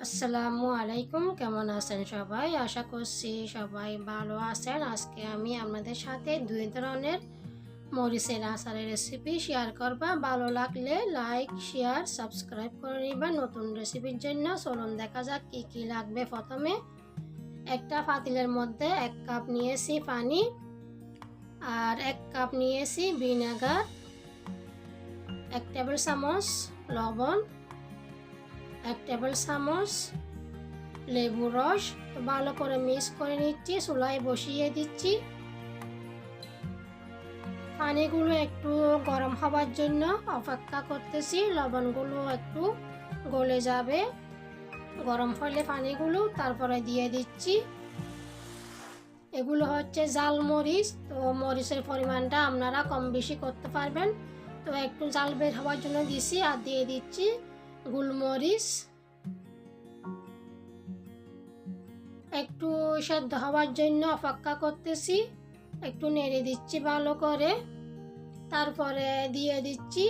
আসসালামু আলাইকুম, কেমন আছেন সবাই? আশা করছি সবাই ভালো আছেন। আজকে আমি আপনাদের সাথে দুই ধরনের মরিচের আচারের রেসিপি শেয়ার করব। ভালো লাগলে লাইক, শেয়ার, সাবস্ক্রাইব করে নিবেন নতুন রেসিপির জন্য। চলুন দেখা যাক কি কি লাগবে। প্রথমে একটা পাতিলের মধ্যে 1 কাপ নিয়েছি পানি, আর 1 কাপ নিয়েছি ভিনেগার, 1 টেবিল চামচ লবণ, 1 টেবিল চামচ লেবু রস। ভালো করে মিক্স করে নিচ্ছি, চুলায় বসিয়ে দিচ্ছি। পানিগুলো একটু গরম হওয়ার জন্য অপেক্ষা করতেছি। লবণগুলো একটু গলে যাবে, গরম হলে পানিগুলো তারপরে দিয়ে দিচ্ছি। এগুলো হচ্ছে জাল মরিচ, তো মরিচের পরিমাণটা আপনারা কম বেশি করতে পারবেন। তো একটু জাল বের হওয়ার জন্য দিছি, আর দিয়ে দিচ্ছি গোলমরিচ। একটু সেদ্ধ হওয়ার জন্য অপেক্ষা করতেছি, একটু নেড়ে দিচ্ছি ভালো করে। তারপরে দিয়ে দিচ্ছি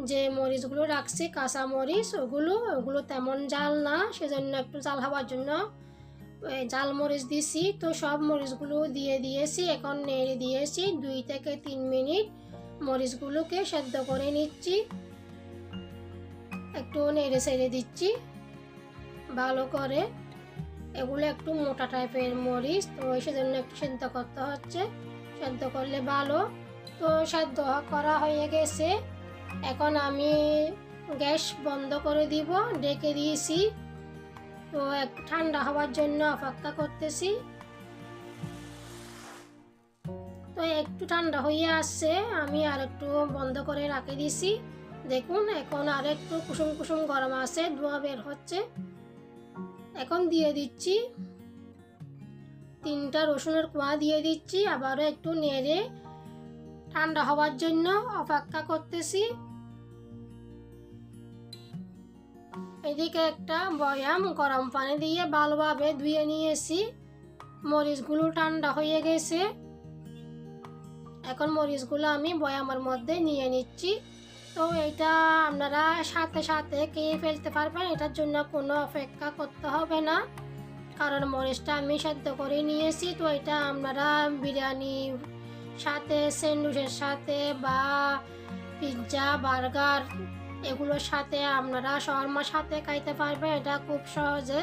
যে মরিচগুলো রাখছি, কাঁচা মরিচ, ওগুলো তেমন জাল না, সেজন্য একটু জাল হওয়ার জন্য জাল মরিচ দিছি। তো সব মরিচগুলো দিয়ে দিয়েছি। এখন নেড়ে দিয়েছি 2 থেকে 3 মিনিট। মরিচগুলোকে সেদ্ধ করে নিচ্ছি, একটু নেড়ে ছেড়ে দিচ্ছি ভালো করে। এগুলো একটু মোটা টাইপের মরিচ, তো সেজন্য একটু সেদ্ধ করতে হচ্ছে, সেদ্ধ করলে ভালো। তো সেদ্ধ করা হয়ে গেছে। এখন আমি গ্যাস বন্ধ করে দিব, ঢেকে দিয়েছি। তো একটু ঠান্ডা হওয়ার জন্য অপেক্ষা করতেছি। তো একটু ঠান্ডা হয়ে আসছে, আমি আর একটু বন্ধ করে রাখে দিয়েছি। দেখুন এখন আর একটু কুসুম কুসুম গরম আছে, ধোঁয়া বের হচ্ছে। এখন দিয়ে দিচ্ছি 3টা রসুনের কোয়া দিয়ে দিচ্ছি। আবারও একটু নেড়ে ঠান্ডা হওয়ার জন্য অপেক্ষা করতেছি। এদিকে একটা বয়াম গরম পানি দিয়ে ভালোভাবে ধুয়ে নিয়েছি। মরিচগুলো ঠান্ডা হয়ে গেছে। এখন মরিচগুলো আমি বয়ামের মধ্যে নিয়ে নিচ্ছি। তো এটা আপনারা সাথে সাথে খেয়ে ফেলতে পারবেন, এটার জন্য কোনো অপেক্ষা করতে হবে না, কারণ মরিচটা আমি সেদ্ধ করে নিয়েছি। তো এটা আপনারা বিরিয়ানির সাথে, স্যান্ডউইচের সাথে বা পিৎজা, বার্গার এগুলোর সাথে, আপনারা শর্মার সাথে খাইতে পারবেন। এটা খুব সহজে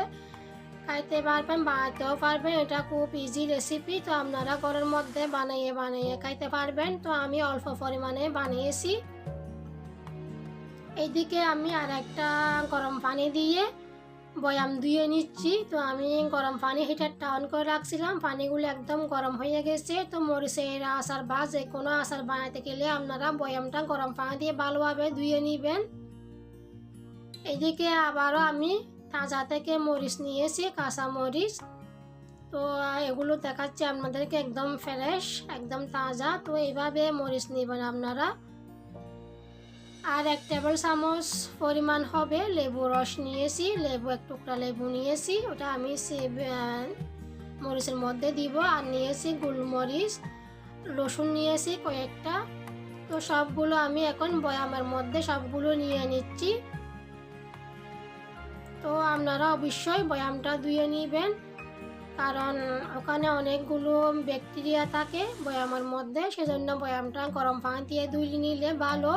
খাইতে পারবেন, বানাতেও পারবেন। এটা খুব ইজি রেসিপি, তো আপনারা ঘরের মধ্যে বানিয়ে খাইতে পারবেন। তো আমি অল্প পরিমাণে বানিয়েছি। এইদিকে আমি আর একটা গরম পানি দিয়ে বয়াম ধুয়ে নিচ্ছি। তো আমি গরম পানি হিটারটা অন করে রাখছিলাম, পানিগুলো একদম গরম হয়ে গেছে। তো মরিচের আচার বা যে কোনো আচার বানাতে গেলে আপনারা বয়ামটা গরম পানি দিয়ে ভালোভাবে ধুয়ে নেবেন। এদিকে আবারও আমি তাজা থেকে মরিচ নিয়েছি, কাঁচা মরিচ। তো এগুলো দেখাচ্ছি আপনাদেরকে একদম ফ্রেশ, একদম তাজা। তো এইভাবে মরিচ নেবেন আপনারা। আর 1 টেবিল চামচ পরিমাণ হবে লেবু রস নিয়েছি, এক টুকরা লেবু নিয়েছি, ওটা আমি মরিচের মধ্যে দিব। আর নিয়েছি গোলমরিচ, রসুন নিয়েছি কয়েকটা। তো সবগুলো আমি এখন বয়ামের মধ্যে সবগুলো নিয়ে নিচ্ছি। তো আপনারা অবশ্যই বয়ামটা ধুয়ে নেবেন, কারণ ওখানে অনেকগুলো ব্যাকটেরিয়া থাকে বয়ামের মধ্যে, সেজন্য বয়ামটা গরম পানি দিয়ে ধুয়ে নিলে ভালো।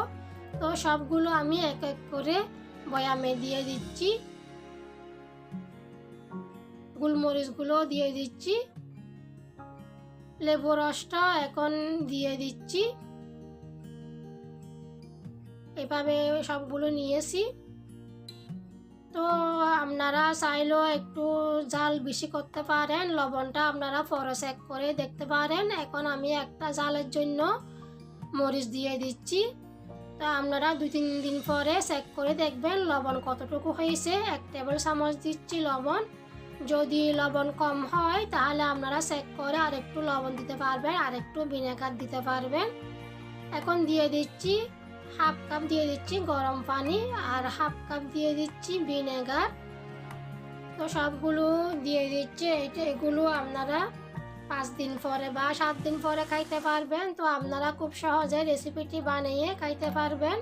তো সবগুলো আমি এক এক করে বয়ামে দিয়ে দিচ্ছি। গোলমরিচগুলো দিয়ে দিচ্ছি, লেবু রসটা এখন দিয়ে দিচ্ছি। এভাবে সবগুলো নিয়েছি। তো আপনারা চাইলেও একটু জাল বেশি করতে পারেন, লবণটা আপনারা পরে চেক করে দেখতে পারেন। এখন আমি একটা জালের জন্য মরিচ দিয়ে দিচ্ছি। তো আপনারা 2-3 দিন পরে চেক করে দেখবেন লবণ কতটুকু হয়েছে। 1 টেবিল চামচ দিচ্ছি লবণ। যদি লবণ কম হয় তাহলে আপনারা চেক করে আর একটু লবণ দিতে পারবেন, আর একটু ভিনেগার দিতে পারবেন। এখন দিয়ে দিচ্ছি 1/2 কাপ দিয়ে দিচ্ছি গরম পানি, আর 1/2 কাপ দিয়ে দিচ্ছি ভিনেগার। তো সবগুলো দিয়ে দিচ্ছি। এগুলো আপনারা 5 দিন পরে বা 7 দিন পরে খাইতে পারবেন। তো আপনারা খুব সহজে রেসিপিটি বানিয়ে খাইতে পারবেন।